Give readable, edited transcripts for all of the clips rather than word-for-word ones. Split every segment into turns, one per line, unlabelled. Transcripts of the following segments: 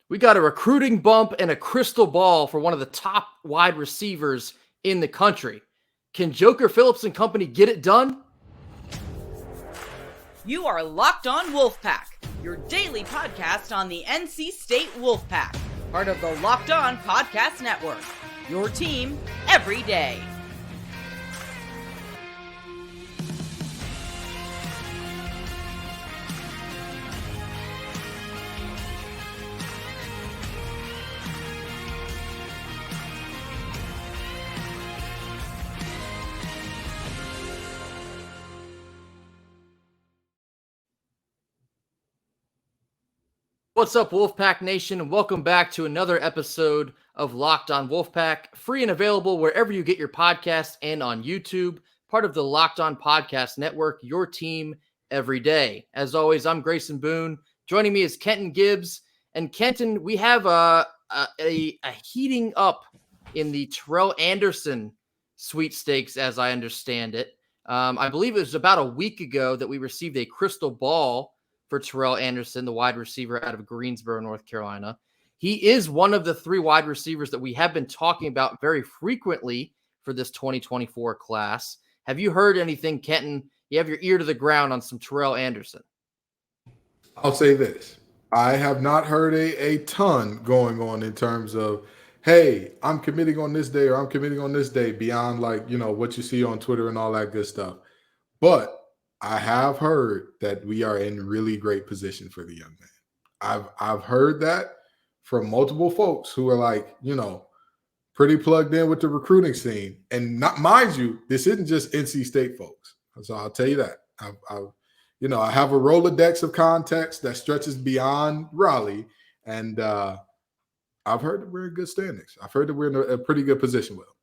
We got a recruiting bump and a crystal ball for one of the top wide receivers in the country. Can Joker Phillips and company get it done?
You are Locked On Wolfpack, your daily podcast on the NC State Wolfpack, part of the Locked On Podcast Network, your team every day.
What's up, Wolfpack Nation, and welcome back to another episode of Locked On Wolfpack, free and available wherever you get your podcasts and on YouTube, part of the Locked On Podcast Network, your team every day. As always, I'm Grayson Boone. Joining me is Kenton Gibbs. And Kenton, we have a heating up in the Terrell Anderson sweepstakes, as I understand it. I believe it was about a week ago that we received a crystal ball for Terrell Anderson, the wide receiver out of Greensboro, North Carolina. He is one of the three wide receivers that we have been talking about very frequently for this 2024 class. Have you heard anything, Kenton? You have your ear to the ground on some Terrell Anderson.
I'll say this. I have not heard a ton going on in terms of, hey, I'm committing on this day or I'm committing on this day beyond what you see on Twitter and all that good stuff. But I have heard that we are in really great position for the young man. I've heard that from multiple folks who are pretty plugged in with the recruiting scene. And not, mind you, this isn't just NC State folks. So I'll tell you that. I have a Rolodex of context that stretches beyond Raleigh, and I've heard that we're in good standings. I've heard that we're in a pretty good position with them.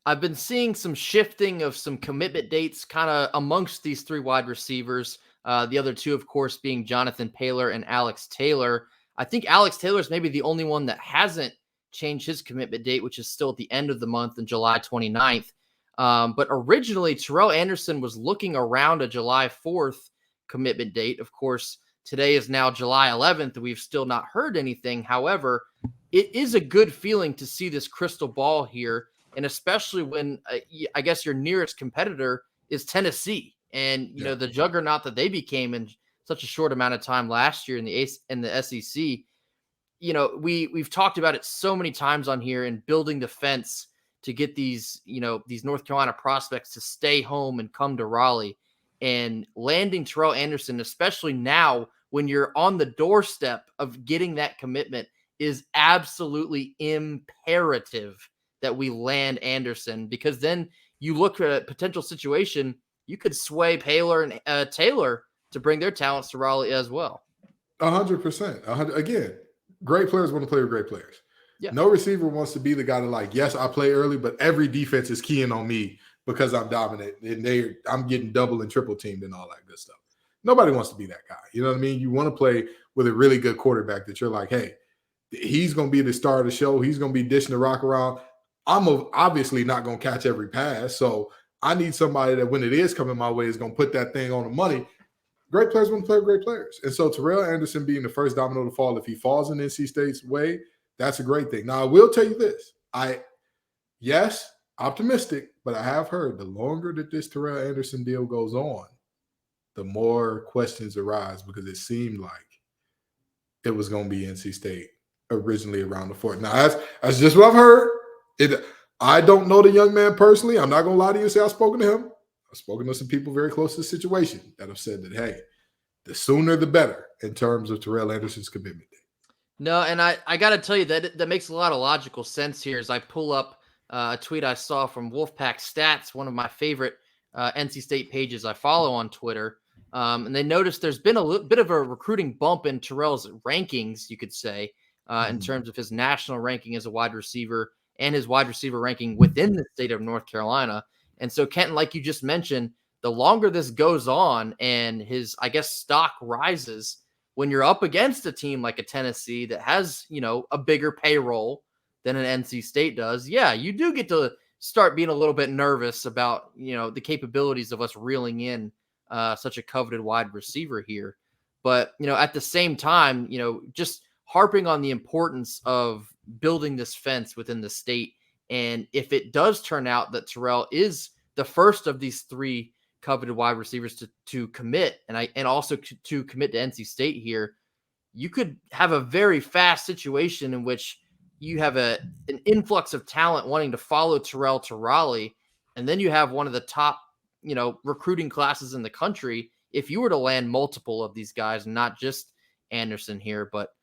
I've been seeing some shifting of some commitment dates kind of amongst these three wide receivers. The other two, of course, being Jonathan Paylor and Alex Taylor. I think Alex Taylor is maybe the only one that hasn't changed his commitment date, which is still at the end of the month on July 29th. But originally, Terrell Anderson was looking around a July 4th commitment date. Of course, today is now July 11th. We've still not heard anything. However, it is a good feeling to see this crystal ball here. And especially when I guess your nearest competitor is Tennessee, and you know the juggernaut that they became in such a short amount of time last year in the SEC. You know, we've talked about it so many times on here and building the fence to get these North Carolina prospects to stay home and come to Raleigh, and landing Terrell Anderson, especially now when you're on the doorstep of getting that commitment, is absolutely imperative that we land Anderson, because then you look at a potential situation, you could sway Paylor and Taylor to bring their talents to Raleigh as well.
100%. Again, great players want to play with great players. Yeah. No receiver wants to be the guy to yes, I play early, but every defense is keying on me because I'm dominant and I'm getting double and triple teamed and all that good stuff. Nobody wants to be that guy. You know what I mean? You want to play with a really good quarterback that you're like, hey, he's going to be the star of the show. He's going to be dishing the rock around. I'm obviously not going to catch every pass, so I need somebody that when it is coming my way is going to put that thing on the money. Great players want to play with great players. And so Terrell Anderson being the first domino to fall, if he falls in NC State's way, that's a great thing. Now, I will tell you this. Yes, optimistic, but I have heard the longer that this Terrell Anderson deal goes on, the more questions arise, because it seemed like it was going to be NC State originally around the fort. Now, that's just what I've heard. I don't know the young man personally. I'm not going to lie to you and say I've spoken to him. I've spoken to some people very close to the situation that have said that, hey, the sooner the better in terms of Terrell Anderson's commitment date.
No, and I got to tell you that makes a lot of logical sense here as I pull up a tweet I saw from Wolfpack Stats, one of my favorite NC State pages I follow on Twitter. And they noticed there's been a little bit of a recruiting bump in Terrell's rankings, you could say, in terms of his national ranking as a wide receiver and his wide receiver ranking within the state of North Carolina. And so, Kenton, like you just mentioned, the longer this goes on and his, I guess, stock rises, when you're up against a team like a Tennessee that has, a bigger payroll than an NC State does, yeah, you do get to start being a little bit nervous about, the capabilities of us reeling in such a coveted wide receiver here. But, at the same time, just harping on the importance of building this fence within the state. And if it does turn out that Terrell is the first of these three coveted wide receivers to commit, and also to commit to NC State here, you could have a very fast situation in which you have an influx of talent wanting to follow Terrell to Raleigh, and then you have one of the top, recruiting classes in the country if you were to land multiple of these guys, and not just Anderson here. But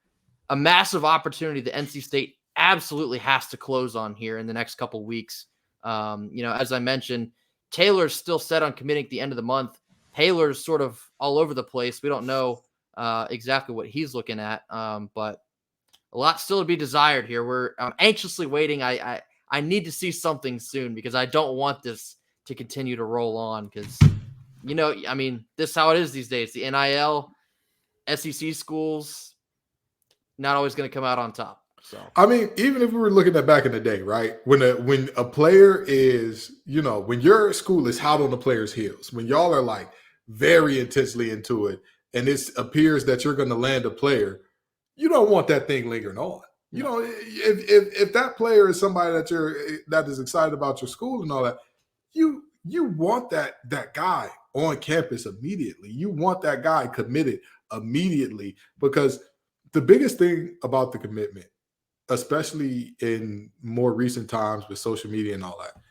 a massive opportunity that NC State absolutely has to close on here in the next couple weeks. As I mentioned, Taylor's still set on committing at the end of the month. Taylor's sort of all over the place. We don't know exactly what he's looking at, but a lot still to be desired here. I'm anxiously waiting. I need to see something soon because I don't want this to continue to roll on because, this is how it is these days. The NIL, SEC schools, not always going to come out on top. So,
even if we were looking at back in the day, right? When a player is, when your school is hot on the player's heels, when y'all are like very intensely into it, and it appears that you're going to land a player, you don't want that thing lingering on. If that player is somebody that is excited about your school and all that, you want that guy on campus immediately. You want that guy committed immediately, because the biggest thing about the commitment, especially in more recent times with social media and all that,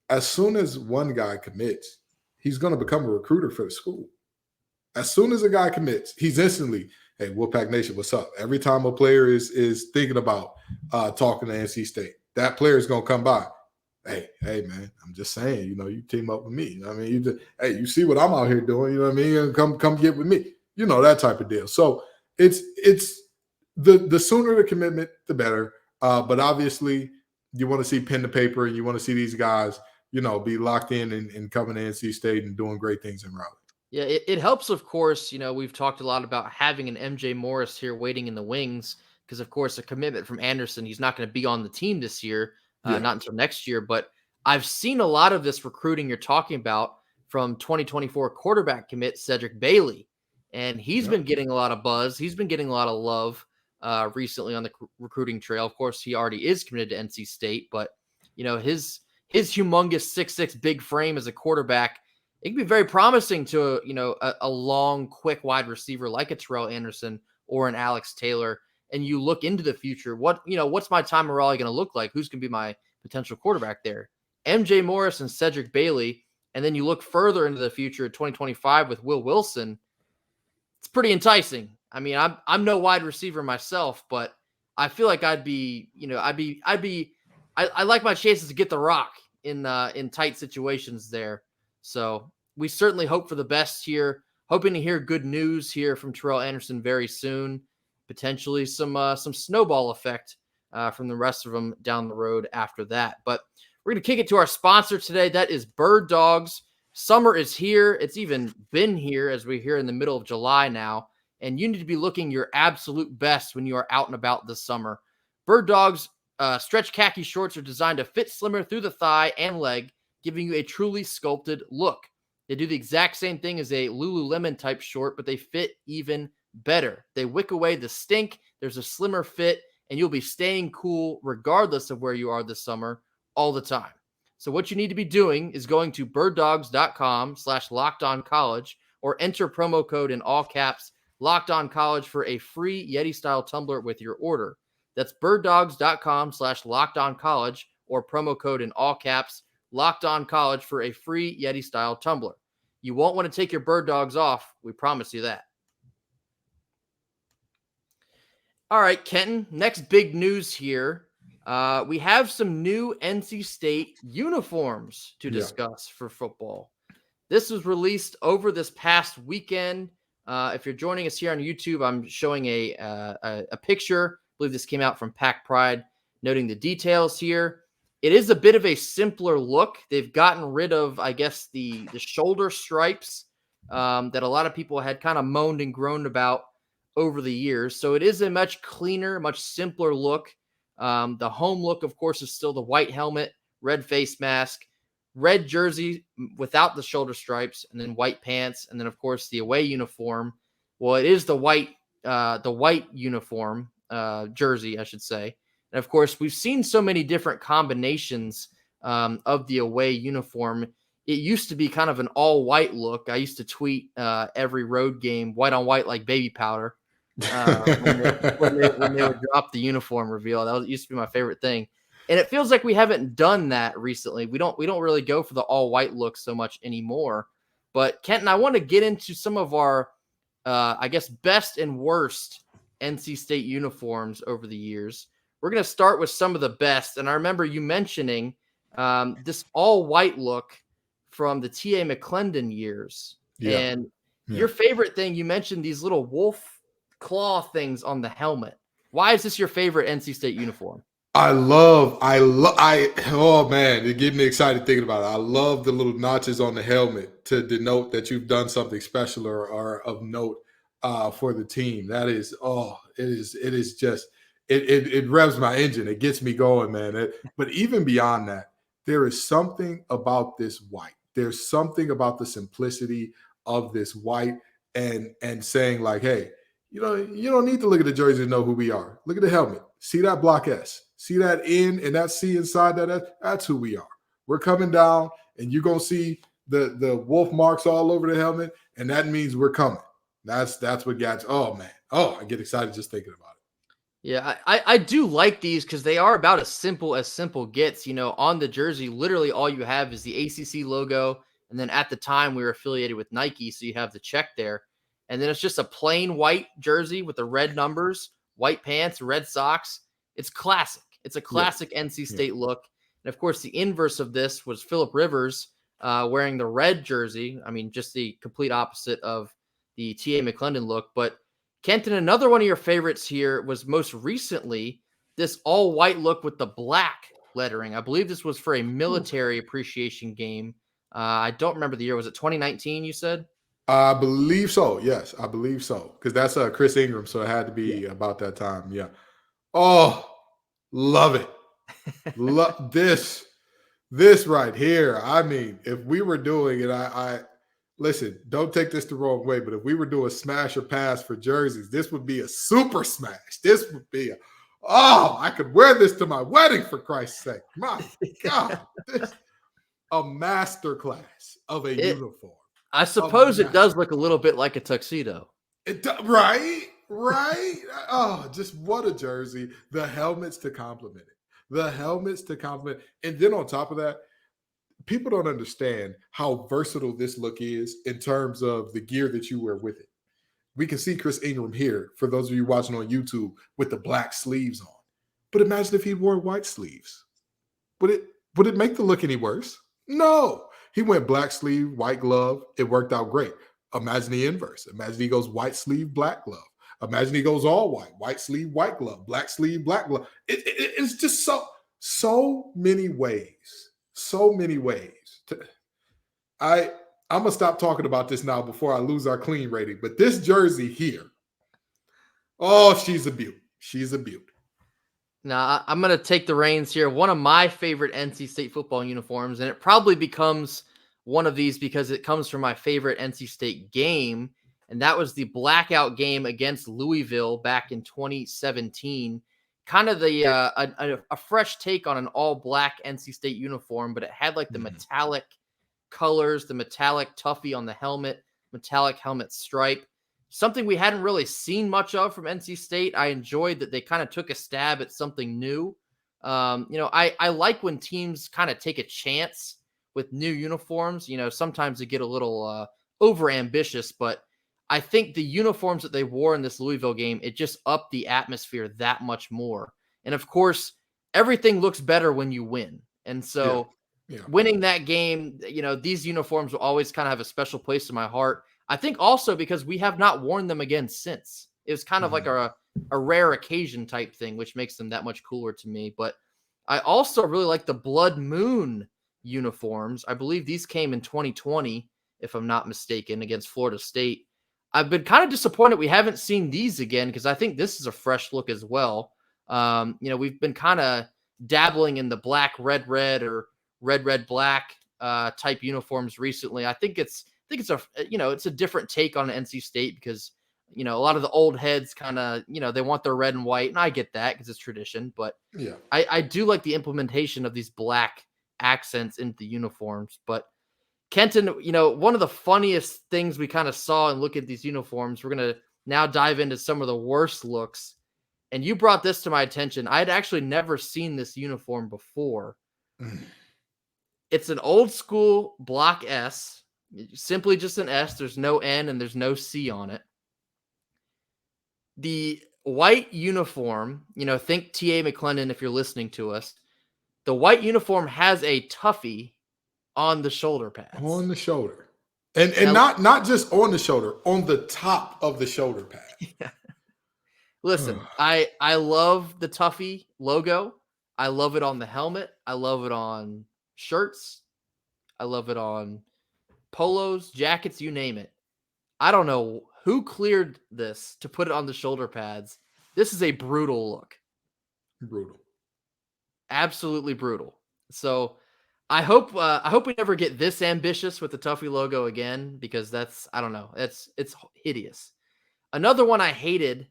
as soon as one guy commits, he's going to become a recruiter for the school. As soon as a guy commits, he's instantly, hey, Wolfpack Nation, what's up? Every time a player is thinking about talking to NC State, that player is going to come by. Hey, man, I'm just saying, you team up with me. You see what I'm out here doing, you know what I mean? And come get with me, that type of deal. So it's the sooner the commitment, the better. But obviously, you want to see pen to paper, and you want to see these guys, be locked in and coming to NC State and doing great things in Raleigh.
Yeah, it helps, of course. We've talked a lot about having an MJ Morris here waiting in the wings because, of course, a commitment from Anderson, he's not going to be on the team this year, not until next year. But I've seen a lot of this recruiting you're talking about from 2024 quarterback commit Cedric Bailey, and he's been getting a lot of buzz. He's been getting a lot of love recently on the recruiting trail. Of course, he already is committed to NC State, but his humongous 6'6" big frame as a quarterback, it can be very promising to a long, quick wide receiver like a Terrell Anderson or an Alex Taylor. And you look into the future, what's my time in Raleigh going to look like? Who's going to be my potential quarterback there? MJ Morris and Cedric Bailey. And then you look further into the future, 2025 with Will Wilson. It's pretty enticing. I'm no wide receiver myself, but I feel like I like my chances to get the rock in tight situations there. So we certainly hope for the best here. Hoping to hear good news here from Terrell Anderson very soon. Potentially some snowball effect from the rest of them down the road after that. But we're going to kick it to our sponsor today. That is Bird Dogs. Summer is here. It's even been here as we're here in the middle of July now. And you need to be looking your absolute best when you are out and about this summer. Bird Dogs stretch khaki shorts are designed to fit slimmer through the thigh and leg, giving you a truly sculpted look. They do the exact same thing as a Lululemon type short, but they fit even better. They wick away the stink. There's a slimmer fit, and you'll be staying cool regardless of where you are this summer all the time. So what you need to be doing is going to birddogs.com/lockedoncollege or enter promo code in all caps LockedOnCollege for a free Yeti style tumbler with your order. That's birddogs.com/lockedoncollege or promo code in all caps LockedOnCollege for a free Yeti style tumbler. You won't want to take your bird dogs off. We promise you that. All right, Kenton, next big news here. We have some new NC State uniforms to discuss for football. This was released over this past weekend. If you're joining us here on YouTube, I'm showing a picture. I believe this came out from Pack Pride, noting the details here. It is a bit of a simpler look. They've gotten rid of, I guess, the shoulder stripes that a lot of people had kind of moaned and groaned about over the years. So it is a much cleaner, much simpler look. The home look, of course, is still the white helmet, red face mask, red jersey without the shoulder stripes, and then white pants, and then, of course, the away uniform. Well, it is the white uniform, jersey, I should say. And of course, we've seen so many different combinations of the away uniform. It used to be kind of an all white look. I used to tweet every road game, white on white, like baby powder. When they would drop the uniform reveal. That used to be my favorite thing. And it feels like we haven't done that recently. We don't really go for the all white look so much anymore. But Kenton, I want to get into some of our, I guess, best and worst NC State uniforms over the years. We're going to start with some of the best. And I remember you mentioning this all white look from the T.A. McClendon years. Yeah. And your favorite thing, you mentioned these little wolf claw things on the helmet. Why is this your favorite NC State uniform? Oh man, it gets me excited thinking about it. I love the little notches on the helmet to denote that you've done something special or of note for the team. That is, it revs my engine. It gets me going, man. But even beyond that, there is something about this white. There's something about the simplicity of this white and saying like, hey, you don't need to look at the jersey to know who we are. Look at the helmet. See that block S. See that N and that C inside that S? That's who we are. We're coming down, and you're going to see the wolf marks all over the helmet, and that means we're coming. That's what gets. Oh, man. Oh, I get excited just thinking about it. Yeah, I do like these because they are about as simple gets. On the jersey, literally all you have is the ACC logo, and then at the time we were affiliated with Nike, so you have the check there. And then it's just a plain white jersey with the red numbers, white pants, red socks. It's classic. It's a classic NC State look. And, of course, the inverse of this was Phillip Rivers wearing the red jersey. I mean, just the complete opposite of the T.A. McClendon look. But, Kenton, another one of your favorites here was most recently this all-white look with the black lettering. I believe this was for a military appreciation game. I don't remember the year. Was it 2019, you said?
I believe so. Yes, I believe so. Because that's Chris Ingram, so it had to be about that time. Yeah. Oh, love it. Love this right here. I mean, if we were doing it, I listen, don't take this the wrong way, but if we were doing smash or pass for jerseys, this would be a super smash. This would be I could wear this to my wedding for Christ's sake. My God. A masterclass of a uniform.
I suppose it does look a little bit like a tuxedo.
Right? Oh, just what a jersey. The helmets to complement it. And then on top of that, people don't understand how versatile this look is in terms of the gear that you wear with it. We can see Chris Ingram here, for those of you watching on YouTube, with the black sleeves on. But imagine if he wore white sleeves. Would it make the look any worse? No. He went black sleeve, white glove. It worked out great. Imagine the inverse. Imagine he goes white sleeve, black glove. Imagine he goes all white sleeve, white glove, black sleeve, black glove. It's just so many ways. So many ways. I'm going to stop talking about this now before I lose our clean rating. But this jersey here, she's a beaut. She's a beaut.
Now, I'm going to take the reins here. One of my favorite NC State football uniforms, and it probably becomes one of these because it comes from my favorite NC State game, and that was the blackout game against Louisville back in 2017. Kind of a fresh take on an all-black NC State uniform, but it had like the metallic colors, the metallic tuffy on the helmet, metallic helmet stripe. Something we hadn't really seen much of from NC State. I enjoyed that they kind of took a stab at something new. I like when teams kind of take a chance with new uniforms. Sometimes they get a little over ambitious, but I think the uniforms that they wore in this Louisville game, it just upped the atmosphere that much more. And of course, everything looks better when you win. And so winning that game, these uniforms will always kind of have a special place in my heart. I think also because we have not worn them again since. It was kind of like a rare occasion type thing, which makes them that much cooler to me. But I also really like the Blood Moon uniforms. I believe these came in 2020, if I'm not mistaken, against Florida State. I've been kind of disappointed we haven't seen these again because I think this is a fresh look as well. We've been kind of dabbling in the black, red, or red, black type uniforms recently. I think it's a different take on NC State because a lot of the old heads kind of, they want their red and white, and I get that because it's tradition, but
yeah,
I do like the implementation of these black accents into the uniforms. But Kenton, one of the funniest things we kind of saw and look at these uniforms, we're going to now dive into some of the worst looks. And you brought this to my attention. I had actually never seen this uniform before. It's an old school block S, simply just an S. There's no N and there's no C on it. The white uniform, think T.A. McClendon if you're listening to us. The white uniform has a Tuffy on the shoulder pads.
On the shoulder. And now, not just on the shoulder, on the top of the shoulder pad.
Yeah. Listen, I love the Tuffy logo. I love it on the helmet. I love it on shirts. I love it on polos, jackets, you name it. I don't know who cleared this to put it on the shoulder pads. This is a brutal look.
Brutal.
Absolutely brutal. So I hope we never get this ambitious with the Tuffy logo again, because that's, I don't know, it's hideous. Another one I hated,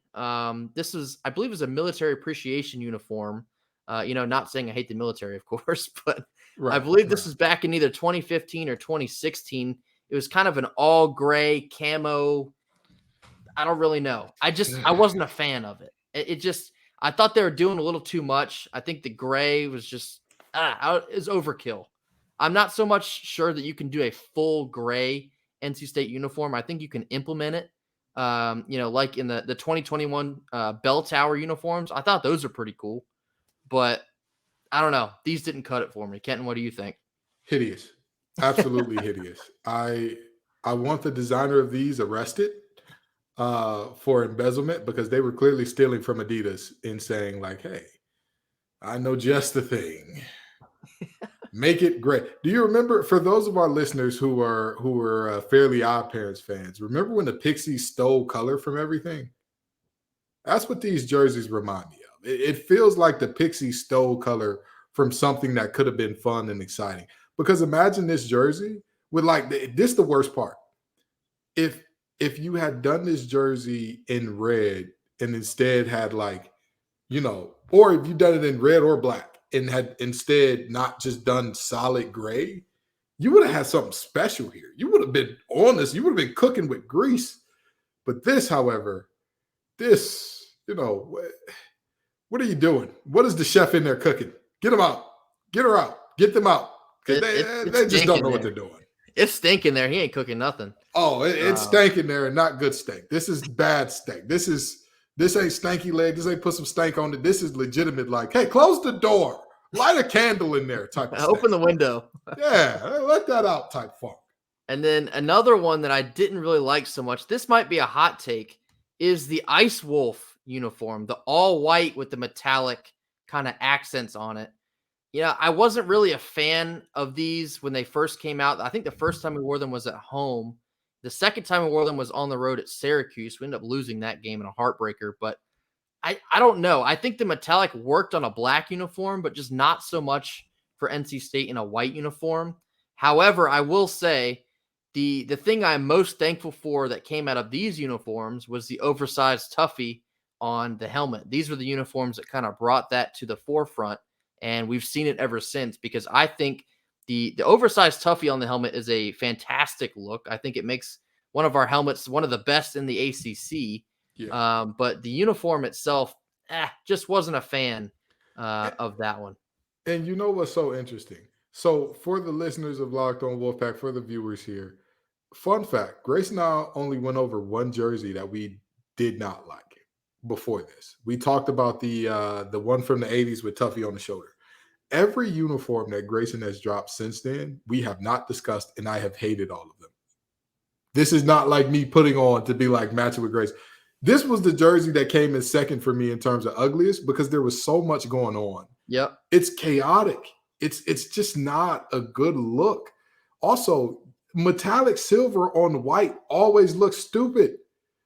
this was, I believe it was a military appreciation uniform. Not saying I hate the military, of course, but I believe this was back in either 2015 or 2016. It was kind of an all gray camo. I don't really know. I wasn't a fan of it. It just, I thought they were doing a little too much. I think the gray was just, is overkill. I'm not so much sure that you can do a full gray NC State uniform. I think you can implement it. Like in the 2021 bell tower uniforms. I thought those are pretty cool, but I don't know. These didn't cut it for me. Kenton, what do you think?
Hideous. Absolutely hideous. I want the designer of these arrested for embezzlement, because they were clearly stealing from Adidas and saying like, hey, I know just the thing. Make it great. Do you remember, for those of our listeners who were Fairly Odd Parents fans, remember when the Pixies stole color from everything? That's what these jerseys remind me of. It feels like the Pixies stole color from something that could have been fun and exciting. Because imagine this jersey with this is the worst part. If you had done this jersey in red and instead had or if you done it in red or black, and had instead not just done solid gray, you would have had something special here. You would have been on this. You would have been cooking with grease. But this, however, what are you doing? What is the chef in there cooking? Get them out. Get her out. Get them out. Because they just don't know what they're doing.
It's stinking there. He ain't cooking nothing.
Oh, it's stinking there and not good steak. This is bad steak. This ain't stanky leg. This ain't put some stank on it. This is legitimate. Like, hey, close the door. Light a candle in there type of stuff.
Open the window.
Yeah, let that out type funk.
And then another one that I didn't really like so much, this might be a hot take, is the Ice Wolf uniform, the all white with the metallic kind of accents on it. I wasn't really a fan of these when they first came out. I think the first time we wore them was at home. The second time we wore them was on the road at Syracuse. We ended up losing that game in a heartbreaker, but I don't know. I think the metallic worked on a black uniform, but just not so much for NC State in a white uniform. However, I will say the thing I'm most thankful for that came out of these uniforms was the oversized Tuffy on the helmet. These were the uniforms that kind of brought that to the forefront, and we've seen it ever since, because I think the oversized Tuffy on the helmet is a fantastic look. I think it makes one of our helmets one of the best in the ACC. Yeah. But the uniform itself, just wasn't a fan of that one.
And you know what's so interesting? So for the listeners of Locked On Wolfpack, for the viewers here, fun fact, Grace and I only went over one jersey that we did not like before this. We talked about the one from the 80s with Tuffy on the shoulder. Every uniform that Grayson has dropped since then, we have not discussed, and I have hated all of them. This is not like me putting on to be like matching with Grace. This was the jersey that came in second for me in terms of ugliest, because there was so much going on.
Yep.
It's chaotic. It's just not a good look. Also, metallic silver on white always looks stupid.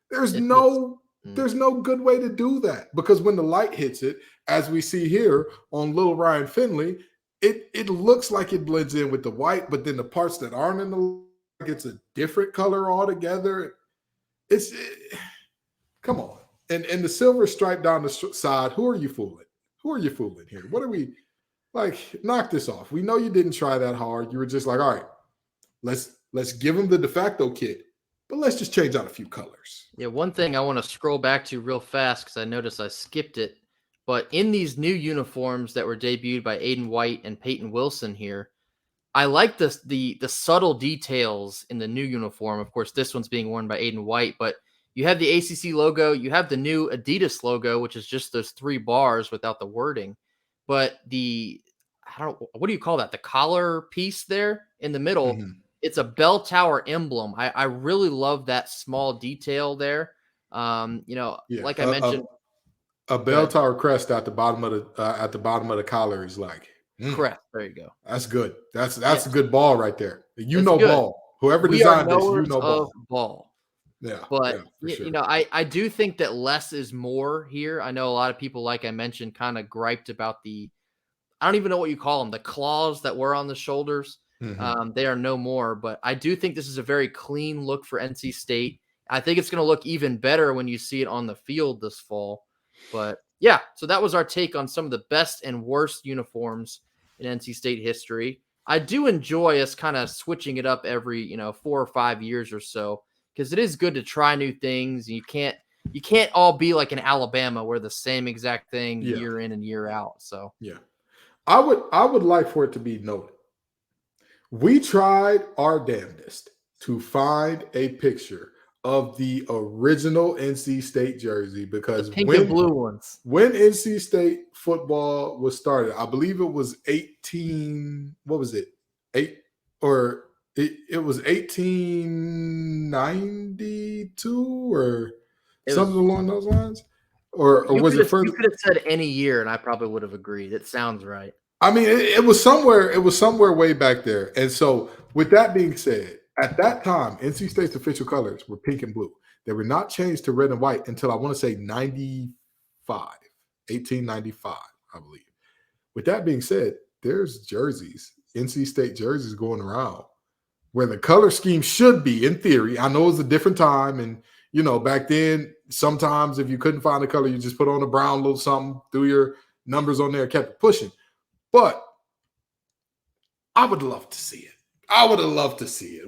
There's no good way to do that, because when the light hits it, as we see here on Little Ryan Finley, it looks like it blends in with the white, but then the parts that aren't in the light, it's a different color altogether. Come on. And the silver stripe down the side, who are you fooling? Who are you fooling here? What are we like? Knock this off. We know you didn't try that hard. You were just like, all right, let's give them the de facto kit, but let's just change out a few colors.
Yeah, one thing I want to scroll back to real fast because I noticed I skipped it. But in these new uniforms that were debuted by Aiden White and Peyton Wilson here, I like the subtle details in the new uniform. Of course, this one's being worn by Aiden White, but you have the ACC logo, you have the new Adidas logo, which is just those 3 bars without the wording. But what do you call that? The collar piece there in the middle, it's a bell tower emblem. I really love that small detail there. Like I mentioned,
a bell tower crest at the bottom of the collar is like
correct. There you go.
That's good. That's a good ball right there. That's
good.
Ball. Whoever designed this,
ball.
Yeah.
But
sure.
I do think that less is more here. I know a lot of people, like I mentioned, kind of griped about I don't even know what you call them, the claws that were on the shoulders. They are no more, but I do think this is a very clean look for NC State. I think it's going to look even better when you see it on the field this fall. But yeah, so that was our take on some of the best and worst uniforms in NC State history. I do enjoy us kind of switching it up every, 4 or 5 years or so, because it is good to try new things. You can't all be like in Alabama where the same exact thing year in and year out. So
yeah, I would like for it to be noted. We tried our damnedest to find a picture of the original NC State jersey because
the pink and blue ones.
When NC State football was started, I believe it was 18. What was it? It was 1892 or something along those lines, or was it further?
You could have said any year, and I probably would have agreed. It sounds right.
I mean, it was somewhere. It was somewhere way back there. And so, with that being said, at that time, NC State's official colors were pink and blue. They were not changed to red and white until I want to say 1895, I believe. With that being said, there's jerseys, NC State jerseys going around where the color scheme should be, in theory. I know it was a different time. And, back then, sometimes if you couldn't find the color, you just put on a brown little something, threw your numbers on there, kept it pushing. But I would love to see it. I would have loved to see it.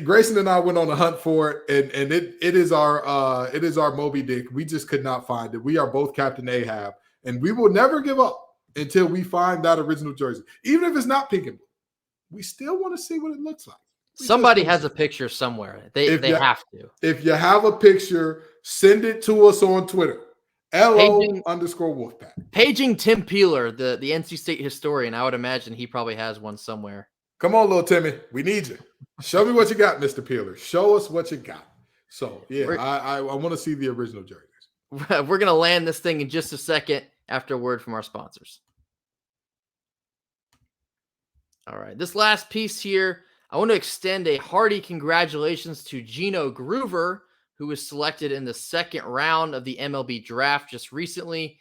Grayson and I went on a hunt for it, and it is our Moby Dick. We just could not find it. We are both Captain Ahab, and we will never give up until we find that original jersey, even if it's not pink and blue. We still want to see what it looks like.
Somebody has a picture somewhere. They have to.
If you have a picture, send it to us on Twitter. LO_Wolfpack.
Paging Tim Peeler, the NC State historian. I would imagine he probably has one somewhere.
Come on, little Timmy. We need you. Show me what you got, Mr. Peeler. Show us what you got. So, yeah, I want to see the original jerseys.
We're going to land this thing in just a second after a word from our sponsors. All right. This last piece here, I want to extend a hearty congratulations to Gino Groover, who was selected in the second round of the MLB draft just recently,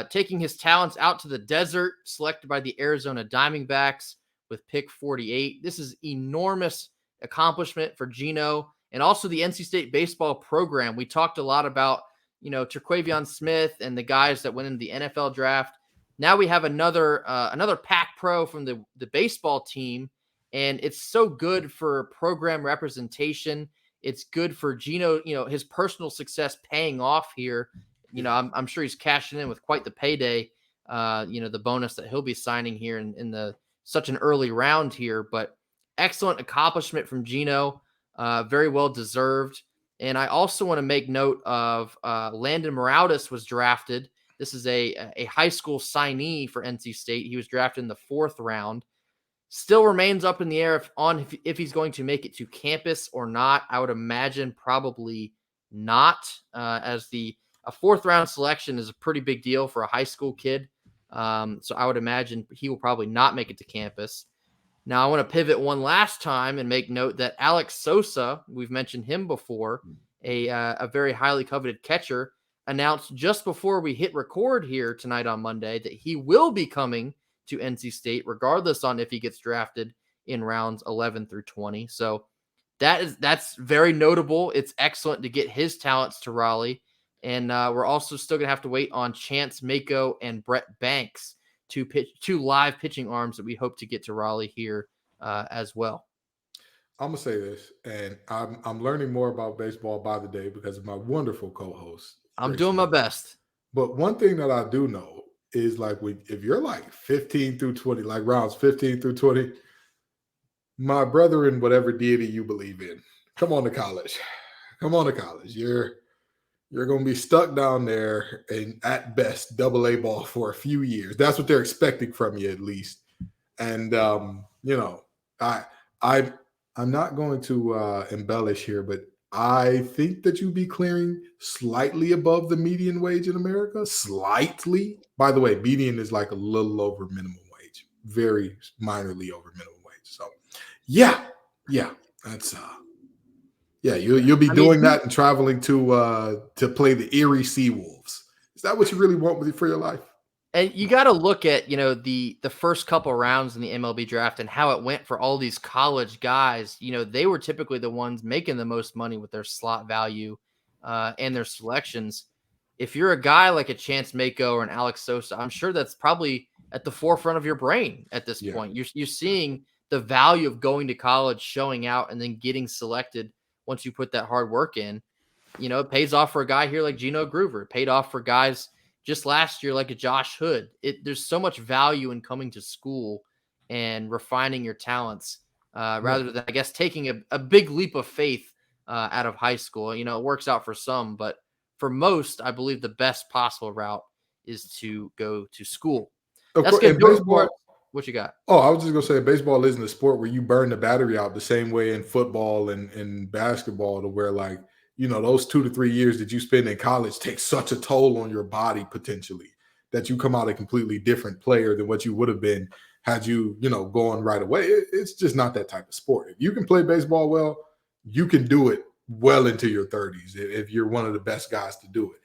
taking his talents out to the desert, selected by the Arizona Diamondbacks with pick 48. This is enormous accomplishment for Gino and also the NC State baseball program. We talked a lot about, Terquavion Smith and the guys that went into the NFL draft. Now we have another Pac Pro from the baseball team, and it's so good for program representation. It's good for Gino, his personal success paying off here. I'm sure he's cashing in with quite the payday, the bonus that he'll be signing here in such an early round here. But excellent accomplishment from Gino, very well deserved. And I also want to make note of Landon Morales was drafted. This is a high school signee for NC State. He was drafted in the 4th round. Still remains up in the air if he's going to make it to campus or not. I would imagine probably not, as a 4th round selection is a pretty big deal for a high school kid. So I would imagine he will probably not make it to campus. Now I want to pivot one last time and make note that Alex Sosa, we've mentioned him before, a very highly coveted catcher, announced just before we hit record here tonight on Monday that he will be coming to NC State, regardless on if he gets drafted in rounds 11 through 20. So that's very notable. It's excellent to get his talents to Raleigh. And we're also still going to have to wait on Chance Mako and Brett Banks to pitch 2 live pitching arms that we hope to get to Raleigh here as well.
I'm gonna say this, and I'm learning more about baseball by the day because of my wonderful co-host.
I'm doing my best.
But one thing that I do know is like if you're like 15 through 20, like rounds 15 through 20, my brother in whatever deity you believe in, come on to college. Come on to college. You're going to be stuck down there and at best AA ball for a few years. That's what they're expecting from you at least. And I'm not going to embellish here, but I think that you'd be clearing slightly above the median wage in America. Slightly. By the way, median is like a little over minimum wage, very minorly over minimum wage. So, yeah, that's you'll be doing that and traveling to play the Erie Seawolves. Is that what you really want for your life?
And you got to look at, the first couple rounds in the MLB draft and how it went for all these college guys. They were typically the ones making the most money with their slot value and their selections. If you're a guy like a Chance Mako or an Alex Sosa, I'm sure that's probably at the forefront of your brain at this point. You're seeing the value of going to college, showing out, and then getting selected once you put that hard work in. It pays off for a guy here like Gino Groover. It paid off for guys just last year, like a Josh Hood. There's so much value in coming to school and refining your talents rather than, I guess, taking a big leap of faith out of high school. It works out for some, but for most, I believe the best possible route is to go to school. That's good. Baseball, what you got?
Oh, I was just going to say baseball isn't a sport where you burn the battery out the same way in football and basketball, to where like, those 2 to 3 years that you spend in college take such a toll on your body potentially that you come out a completely different player than what you would have been had you, gone right away. It's just not that type of sport. If you can play baseball well, you can do it well into your 30s if you're one of the best guys to do it.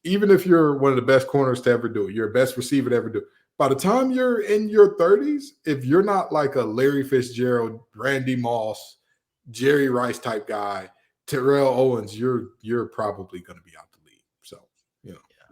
Even if you're one of the best corners to ever do it, you're the best receiver to ever do it. By the time you're in your 30s, if you're not like a Larry Fitzgerald, Randy Moss, Jerry Rice type guy, Terrell Owens, you're probably going to be out the league. So,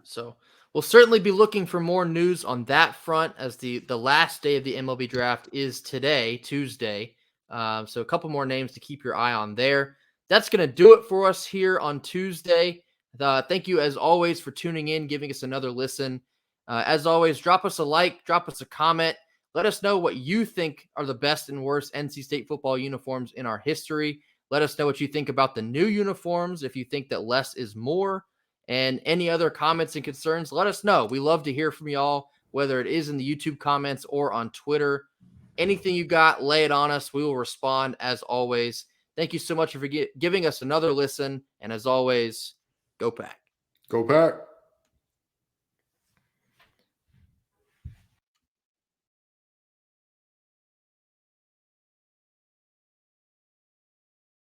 So we'll certainly be looking for more news on that front, as the last day of the MLB draft is today, Tuesday. So a couple more names to keep your eye on there. That's going to do it for us here on Tuesday. Thank you, as always, for tuning in, giving us another listen. As always, drop us a like, drop us a comment. Let us know what you think are the best and worst NC State football uniforms in our history. Let us know what you think about the new uniforms, if you think that less is more, and any other comments and concerns. Let us know. We love to hear from y'all, whether it is in the YouTube comments or on Twitter. Anything you got, lay it on us. We will respond as always. Thank you so much for giving us another listen. And as always, go Pack.
Go Pack.